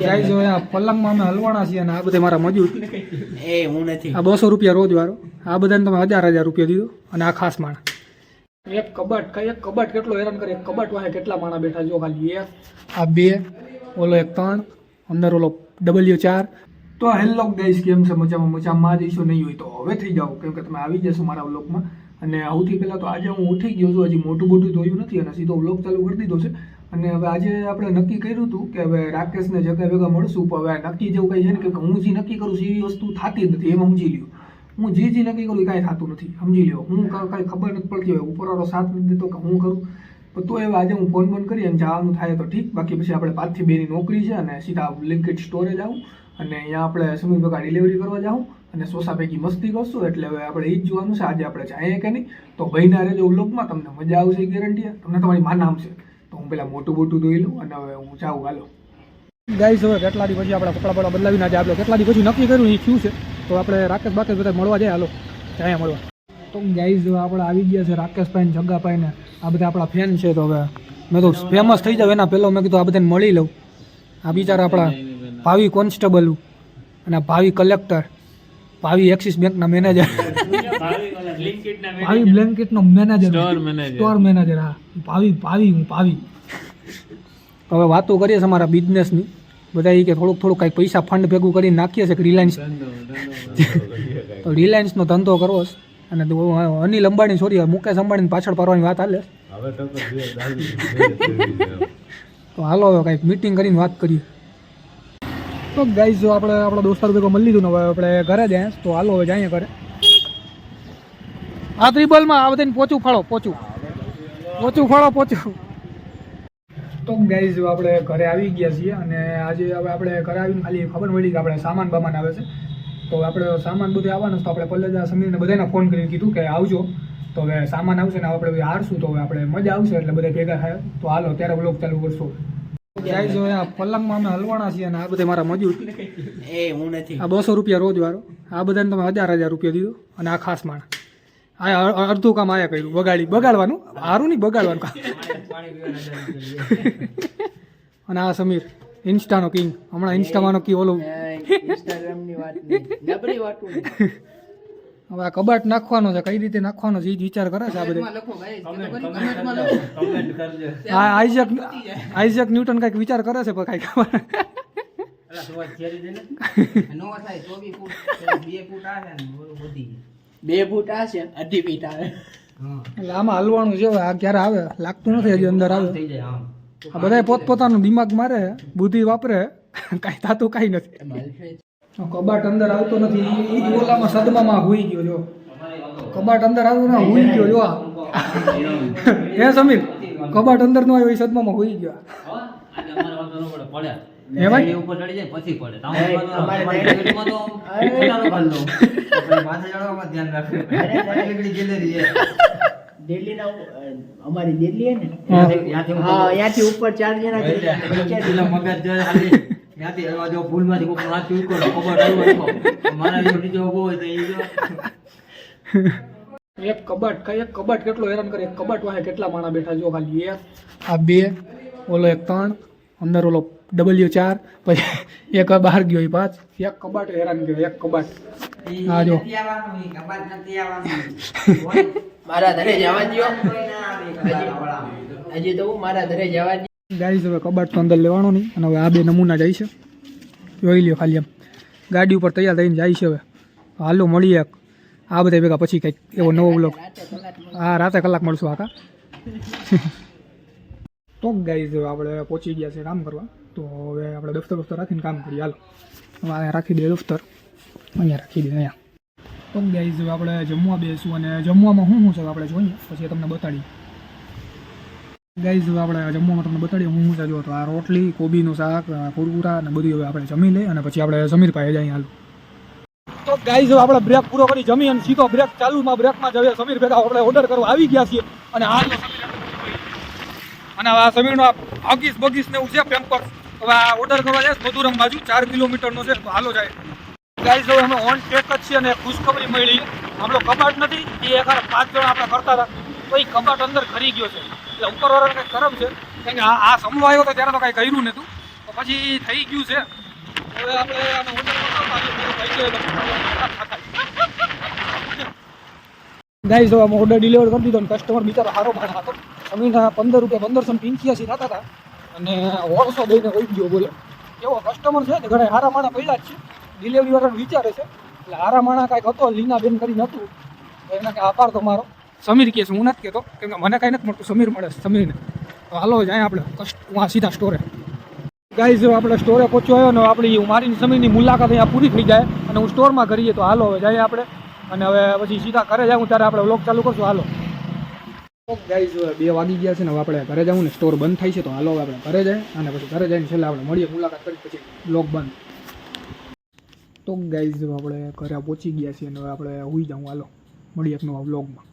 Guys જો આ પલંગમાં અમે હલવાના છીએ અને આ બધે મારા મજૂર એ હું નથી આ 200 રૂપિયા રોજ વાળો આ બધાને તમે 1000 રૂપિયા દીધો અને આ ખાસ માણસ એક કબાટ કેટલો હેરાન કરે એક કબાટ વાહે કેટલા માણા બેઠા જો ખાલી એક આ 2 ઓલો એક 3 અંદર ઓલો W4 તો હેલો ગાઈસ કેમ છે મજામાં જ ઈશો નહીં હોય તો હવે થઈ જાઓ કેમ કે તમે આવી જશો મારા વ્લોગમાં અને સૌથી પહેલાં તો આજે હું ઉઠી ગયો છું હજી મોટું ધોયું નથી અને સીધો વ્લોગ ચાલુ કરી દીધો છે અને હવે આજે આપણે નક્કી કર્યું હતું કે હવે રાકેશને જગ્યા ભેગા મળશું પણ હવે નક્કી જેવું કંઈ છે ને કે હું જે નક્કી કરું છું એવી વસ્તુ થતી જ નથી એમ સમજી લ્યો હું જે નક્કી કરું એ કાંઈ થતું નથી સમજી લ્યો હું કાંઈ ખબર નથી પડતી હોય ઉપરવાળો સાથ નથી દેતો કે હું કરું પણ તો હવે આજે હું ફોન કરી અને જવાનું થાય તો ઠીક બાકી પછી આપણે 5 થી 2 ની નોકરી છે અને સીધા બ્લિંકિટ સ્ટોરે જાઉં અને અહીંયા આપણે સમીર ભેગા ડિલિવરી કરવા જાઉં અને સોસા પૈકી મસ્તી કરશું એટલે હવે આપણે એ જ જોવાનું છે આજે આપણે જાય કે નહીં તો ભાઈના રહેજો વ્લોગમાં તમને મજા આવશે ગેરંટી તમને તમારી માં નામ છે તો હું પેલા મોટું ધોઈ લઉં અને હવે હું જાઉં હાલો ગાઈસ હવે કેટલા દી પછી આપણા કપડા બદલાવીને આજે આપણે કેટલા દી પછી નક્કી કર્યું એ થયું છે તો આપણે રાકેશ બાકેશ બધા મળવા જાય હાલો ત્યાં મળવા તો ગાઈસ આપણે આવી ગયા છે રાકેશભાઈ ને જગ્ગાભાઈ ને આ બધા આપણા ફેન છે તો હવે મેં તો ફેમસ થઈ જાવ એના પહેલાં મેં કીધું આ બધાને મળી લઉં આ બિચારા આપણા ભાવિ કોન્સ્ટેબલ અને ભાવિ કલેક્ટર ભાવિ એક્સિસ બેંકના મેનેજર ભાવિ બ્લેન્કેટનો મેનેજર સ્ટોર મેનેજર હા ભાવિ હવે વાતો કરીએ છીએ અમારા બિઝનેસની બધા એ કે થોડુંક કાંઈક પૈસા ફંડ ભેગું કરીને નાખીએ છીએ કે રિલાયન્સ તો રિલાયન્સનો ધંધો કરવો છે અને અનિલ અંબાણી સોરી મુકેશ અંબાણી પાછળ પાડવાની વાત હાલે તો હાલો હવે કાંઈક મીટિંગ કરીને વાત કરીએ તો ગાઈસ જો આપણે આપણા દોસ્તારો ભેગો મળી લીધું ને હવે આપણે ઘરે જાય તો હાલો હવે જઈએ ઘરે આ ત્રિબલમાં આ બધાને પોચું ફાળો તો ગાઈસ જો આપણે ઘરે આવી ગયા છીએ અને આજે હવે આપણે ઘરે આવીને ખાલી ખબર મળી કે આપણે સામાન બામાન આવે છે તો આપણે સામાન બધું આવવાનું તો આપણે પલ્લેજા સમીરને બધાને ફોન કરીને કીધું કે આવજો તો હવે સામાન આવશે ને આપણે હારશું તો હવે આપણે મજા આવશે એટલે બધા ભેગા થાય તો હાલો ત્યારે વ્લોગ ચાલુ કરશો ગાઈસ જો આ પલંગમાં અમે હલવાના છીએ અને આ બધા મારા મજૂર એ હું નથી આ 200 રૂપિયા રોજ વાળો આ બધાને તમે 1000 રૂપિયા દીધો અને આ ખાસ માણસ આ અડધું કામ આયા કર્યું બગાડવાનું હારું નહીં બગાડવાનું અને આ સમીર ઇન્સ્ટાનો કિંગ હમણાં ઇન્સ્ટામાંનો કી ઓલો હવે આ કબાટ નાખવાનો છે કઈ રીતે નાખવાનો છે એ જ વિચાર કરે છે આ બધે આઈઝેક ન્યૂટન કઈક વિચાર કરે છે પણ કઈ ખબર 2 ફૂટ આ છે 2.5 ફીટ આવે એટલે આમાં હલવાનું છે આ ક્યારે આવે લાગતું નથી હજી અંદર આવે આ બધા પોતપોતાનું દિમાગ મારે બુદ્ધિ વાપરે કાંઈ થતું કાંઈ નથી કબાટ અંદર આવતો નથી એ ઓલામાં સદમામાં હોઈ ગયો જો કબાટ અંદર આવતો ના હોઈ ગયો જો હે સમીર કબાટ અંદર નો આવ્યો એ સદમામાં હોઈ ગયો હે ભાઈ ઉપર ચડી જાય પછી પડે અમારે ગેલેરીમાં તો માથે ચડવામાં ધ્યાન રાખો ગેલેરી છે દિલ્હી ના અમારી દિલ્હી હે ને ત્યાંથી ઉપર 4 જણા મગજ જો ખાલી ત્યાંથી જો ભૂલમાંથી કોઈ નાખી ઉકો કબાટ આવ્યો મારા જો નીચે ઉભો હોય તો એ જો એક કબાટ કેટલો હેરાન કરે એક કબાટ વાહે કેટલા માણા બેઠા જો ખાલી એક આ 2 ઓલો એક 3 અંદર ઓલો W4 પછી એક બહાર ગયો 5 એક કબાટ હેરાન ગયો એક કબાટ હા જો મારા ઘરે જવા દો હજી તો મારા ઘરે જવા દો ગાઈસ હવે કબાટ તો અંદર લેવાનો નહીં અને હવે આ 2 નમૂના જાય છે જોઈ લ્યો ખાલી આમ ગાડી ઉપર તૈયાર થઈને જાય છે હવે હાલો મળીએ આ બધા ભેગા પછી કંઈક એવો નવો બ્લોગ હા રાતે કલાક મળશું આખા તો ગાઈસ આપણે પહોંચી ગયા છે કામ કરવા તો હવે આપણે દફતર રાખીને કામ કરીએ હાલો અહીંયા રાખી દે દફતર અહીંયા રાખી દે અહીંયા તો ગાઈસ આપણે જમવા બેસું અને જમવામાં શું છે આપણે જોઈએ પછી તમને બતાડીએ ગાઈસ આપણે જમવામાં તમને બતાડીએ હું છે જો તો આ રોટલી કોબીનું શાક કુરકુરા અને બધું હવે આપણે જમી લઈએ અને પછી આપણે સમીર પાસે જઈએ હાલ તો ગાઈસ આપણે બ્રેક પૂરો કરી જમી અને સીધો બ્રેક ચાલુમાં બ્રેકમાં જઈએ સમીર ભેગા આપણે ઓર્ડર કરવા આવી ગયા છીએ અને આ અને આ સમીરનો હગીસ બગીસ ને એવું છે પેમ્પર હવે આ ઓર્ડર કરવા જાય મધુરમ બાજુ 4 કિલોમીટરનો છે તો હાલો જાય ગાઈસ હવે અમે ઓન ટેક જ છીએ અને ખુશખબરી મળી આપણો કબાટ નથી એ એક 5 જણા આપણે કરતા હતા તો એ કબાટ અંદર ખરી ગયો છે એટલે ઉપરવાળાને કંઈક કરમ છે કારણ કે આ સમલો આવ્યો તો ત્યારે તો કાંઈ કર્યું નહોતું તો તો પછી થઈ ગયું છે. હવે આપણે આનો ઓર્ડર ગાઈસ તો આમાં ઓર્ડર ડિલિવર કરી દીધો ને કસ્ટમર બિચારો સારો ભાડા હતો. સમીરના 15 રૂપિયા 1585 થતા હતા અને 150 દઈને વહી ગયો. બોલો એવો કસ્ટમર છે ને ઘણા હારા માણા પડ્યા જ છે. ડિલિવરી વાળાને વિચારે છે એટલે હારા માણા કાંઈક હતો લીના બેન કરીને હતું તો એના કાંઈ આભાર તો મારો. સમીર કહે છે, હું નથી કહેતો કેમ કે મને કાંઈ નથી મળતું, સમીર મળે છે સમીરને. તો હાલો જાય આપણે ત્યાં સીધા સ્ટોરે. ગાઈઝ આપણે સ્ટોરે પહોંચ્યો આવ્યો ને આપણી મારી સમીરની મુલાકાત અહીંયા પૂરી થઈ જાય અને હું સ્ટોરમાં કરીએ તો હાલો હવે જઈએ આપણે અને હવે પછી સીધા ઘરે જાઉં ત્યારે આપણે વ્લોગ ચાલુ કરશું. હાલો ગાઈઝ 2 વાગી ગયા છે ને હવે આપણે ઘરે જાઉં ને સ્ટોર બંધ થાય છે તો હાલો આપણે ઘરે જાય અને પછી ઘરે જઈને છેલ્લે આપણે મળીએ, મુલાકાત કરી પછી વ્લોગ બંધ. તો ગાઈઝ આપણે ઘરે પહોંચી ગયા છીએ અને હવે આપણે હોઈ જાઉં. હાલો મળીએ એક નવા વ્લોગમાં.